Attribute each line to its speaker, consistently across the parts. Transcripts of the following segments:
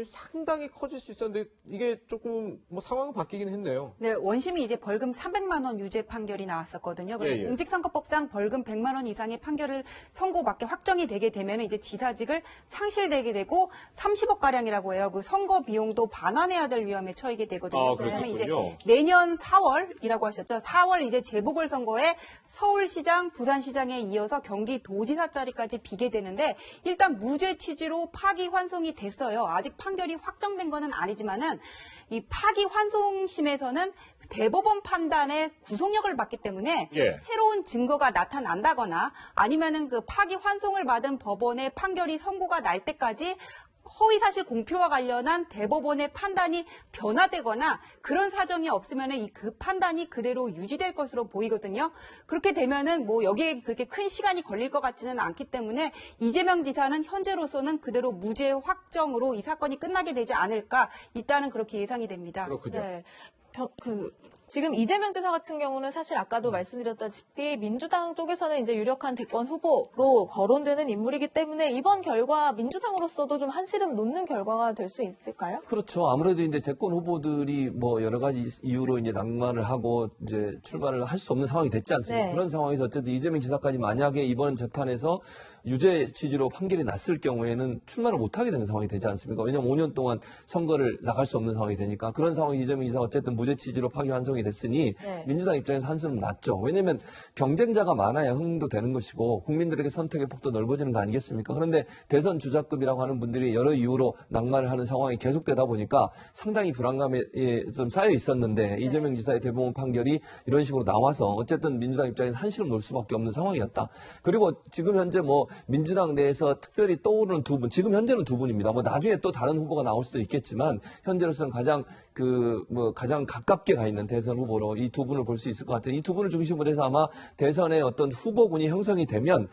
Speaker 1: 벌금이 상당히 커질 수 있었는데 이게 조금 뭐 상황은 바뀌긴 했네요.
Speaker 2: 네, 원심이 이제 벌금 300만 원 유죄 판결이 나왔었거든요. 그래서 공직선거법상 벌금 100만 원 이상의 판결을 선고받게 확정이 되게 되면 이제 지사직을 상실되게 되고 30억 가량이라고 해요. 그 선거 비용도 반환해야 될 위험에 처하게 되거든요. 그러면 이제 내년 4월이라고 하셨죠. 4월 이제 재보궐선거에 서울시장, 부산시장에 이어서 경기도지사 자리까지 비게 되는데 일단 무죄 취지로 파기환송이 됐어요. 아직 판결이 확정된 거는 아니지만은 이 파기환송심에서는 대법원 판단에 구속력을 받기 때문에 새로운 증거가 나타난다거나 아니면은 그 파기환송을 받은 법원의 판결이 선고가 날 때까지 허위사실 공표와 관련한 대법원의 판단이 변화되거나 그런 사정이 없으면 그 판단이 그대로 유지될 것으로 보이거든요. 그렇게 되면은 뭐 여기에 그렇게 큰 시간이 걸릴 것 같지는 않기 때문에 이재명 지사는 현재로서는 그대로 무죄 확정으로 이 사건이 끝나게 되지 않을까 일단은 그렇게 예상이 됩니다.
Speaker 1: 그렇군요.
Speaker 3: 네. 지금 이재명 지사 같은 경우는 사실 아까도 말씀드렸다시피 민주당 쪽에서는 이제 유력한 대권 후보로 거론되는 인물이기 때문에 이번 결과 민주당으로서도 좀 한시름 놓는 결과가 될 수 있을까요?
Speaker 4: 그렇죠. 아무래도 이제 대권 후보들이 뭐 여러 가지 이유로 이제 낙마를 하고 이제 출마를 할 수 없는 상황이 됐지 않습니까?
Speaker 3: 네.
Speaker 4: 그런 상황에서 어쨌든 이재명 지사까지 만약에 이번 재판에서 유죄 취지로 판결이 났을 경우에는 출마를 못하게 되는 상황이 되지 않습니까? 왜냐하면 5년 동안 선거를 나갈 수 없는 상황이 되니까 그런 상황에 이재명 지사가 어쨌든 무죄 취지로 파기환송이 됐으니 민주당 입장에서 한숨 났죠. 왜냐하면 경쟁자가 많아야 흥도 되는 것이고 국민들에게 선택의 폭도 넓어지는 거 아니겠습니까? 그런데 대선 주자급이라고 하는 분들이 여러 이유로 낙마를 하는 상황이 계속되다 보니까 상당히 불안감에 좀 쌓여 있었는데 이재명 지사의 대법원 판결이 이런 식으로 나와서 어쨌든 민주당 입장에서 한시름 놓을 수밖에 없는 상황이었다. 그리고 지금 현재 뭐 민주당 내에서 특별히 떠오르는 두 분, 지금 현재는 두 분입니다. 뭐 나중에 또 다른 후보가 나올 수도 있겠지만 현재로서는 가장 가장 가깝게 가 있는 대선 후보로 이 두 분을 볼 수 있을 것 같아요. 이 두 분을 중심으로 해서 아마 대선의 어떤 후보군이 형성이 되면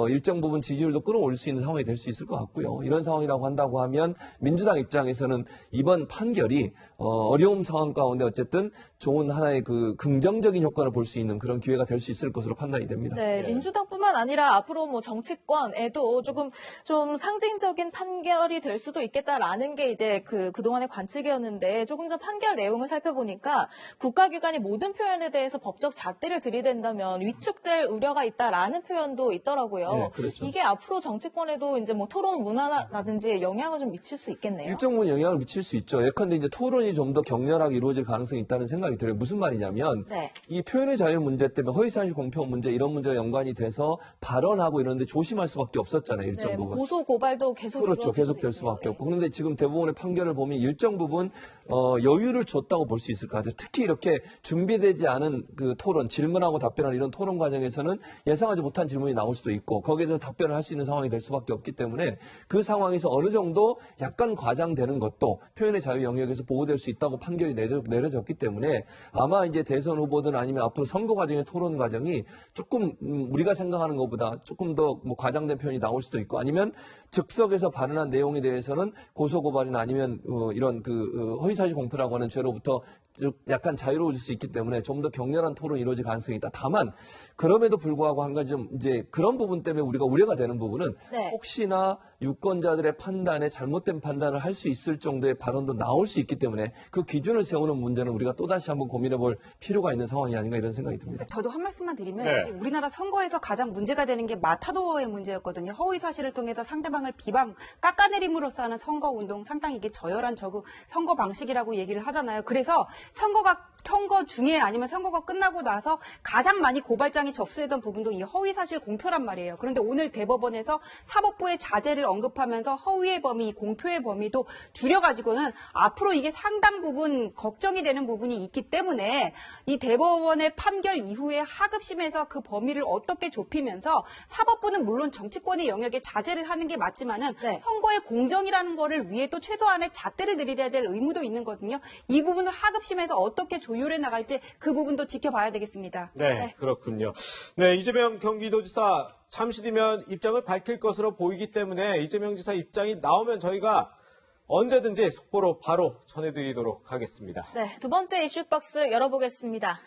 Speaker 4: 일정 부분 지지율도 끌어올릴 수 있는 상황이 될 수 있을 것 같고요. 이런 상황이라고 한다고 하면 민주당 입장에서는 이번 판결이 어려움 상황 가운데 어쨌든 좋은 하나의 그 긍정적인 효과를 볼 수 있는 그런 기회가 될 수 있을 것으로 판단이 됩니다.
Speaker 3: 네, 민주당뿐만 아니라 앞으로 뭐 정치권에도 조금 좀 상징적인 판결이 될 수도 있겠다라는 게 이제 그동안의 관측이었는데 조금 전 판결 내용을 살펴보니까 국가기관이 모든 표현에 대해서 법적 잣대를 들이댄다면 위축될 우려가 있다라는 표현도 있더라고요.
Speaker 4: 네, 그렇죠.
Speaker 3: 이게 앞으로 정치권에도 이제 뭐 토론 문화라든지 영향을 좀 미칠 수 있겠네요.
Speaker 4: 일정 부분 영향을 미칠 수 있죠. 예컨대 이제 토론이 좀 더 격렬하게 이루어질 가능성이 있다는 생각이 들어요. 무슨 말이냐면 이 표현의 자유 문제 때문에 허위사실 공표 문제 이런 문제가 연관이 돼서 발언하고 이런데 조심할 수밖에 없었잖아요. 일정 부분.
Speaker 3: 고소 고발도 계속
Speaker 4: 그렇죠. 계속될 수밖에 없고. 그런데 지금 대법원의 판결을 보면 일정 부분 여유를 줬다고 볼 수 있을 것 같아요. 특히 이렇게 준비되지 않은 그 토론, 질문하고 답변하는 이런 토론 과정에서는 예상하지 못한 질문이 나올 수도 있고 거기에 대해서 답변을 할 수 있는 상황이 될 수밖에 없기 때문에 그 상황에서 어느 정도 약간 과장되는 것도 표현의 자유 영역에서 보호될 수 있다고 판결이 내려졌기 때문에 아마 이제 대선 후보든 아니면 앞으로 선거 과정의 토론 과정이 조금 우리가 생각하는 것보다 조금 더 뭐 과장된 표현이 나올 수도 있고 아니면 즉석에서 발언한 내용에 대해서는 고소고발이나 아니면 이런 허위사실 공표라고 하는 죄로부터 약간 자유로워질 수 있기 때문에 좀 더 격렬한 토론이 이루어질 가능성이 있다. 다만 그럼에도 불구하고 한 가지 좀 이제 그런 부분 때문에 우리가 우려가 되는 부분은 혹시나 유권자들의 판단에 잘못된 판단을 할 수 있을 정도의 발언도 나올 수 있기 때문에 그 기준을 세우는 문제는 우리가 또다시 한번 고민해 볼 필요가 있는 상황이 아닌가 이런 생각이 듭니다.
Speaker 2: 저도 한 말씀만 드리면 우리나라 선거에서 가장 문제가 되는 게 마타도어의 문제였거든요. 허위 사실을 통해서 상대방을 깎아내림으로써 하는 선거운동 상당히 이게 저열한 선거 방식이라고 얘기를 하잖아요. 그래서 선거 중에 아니면 선거가 끝나고 나서 가장 많이 고발장이 접수되던 부분도 이 허위사실 공표란 말이에요. 그런데 오늘 대법원에서 사법부의 자제를 언급하면서 허위의 범위, 공표의 범위도 줄여가지고는 앞으로 이게 상당 부분 걱정이 되는 부분이 있기 때문에 이 대법원의 판결 이후에 하급심에서 그 범위를 어떻게 좁히면서 사법부는 물론 정치권의 영역에 자제를 하는 게 맞지만은 선거의 공정이라는 거를 위해 또 최소한의 잣대를 들이대야 될 의무도 있는 거거든요. 이 부분을 하급심에서 어떻게 조율해 나갈지 그 부분도 지켜봐야 되겠습니다.
Speaker 1: 네, 그렇군요. 네, 이재명 경기도지사 잠시 뒤면 입장을 밝힐 것으로 보이기 때문에 이재명 지사 입장이 나오면 저희가 언제든지 속보로 바로 전해드리도록 하겠습니다.
Speaker 3: 네, 두 번째 이슈박스 열어보겠습니다.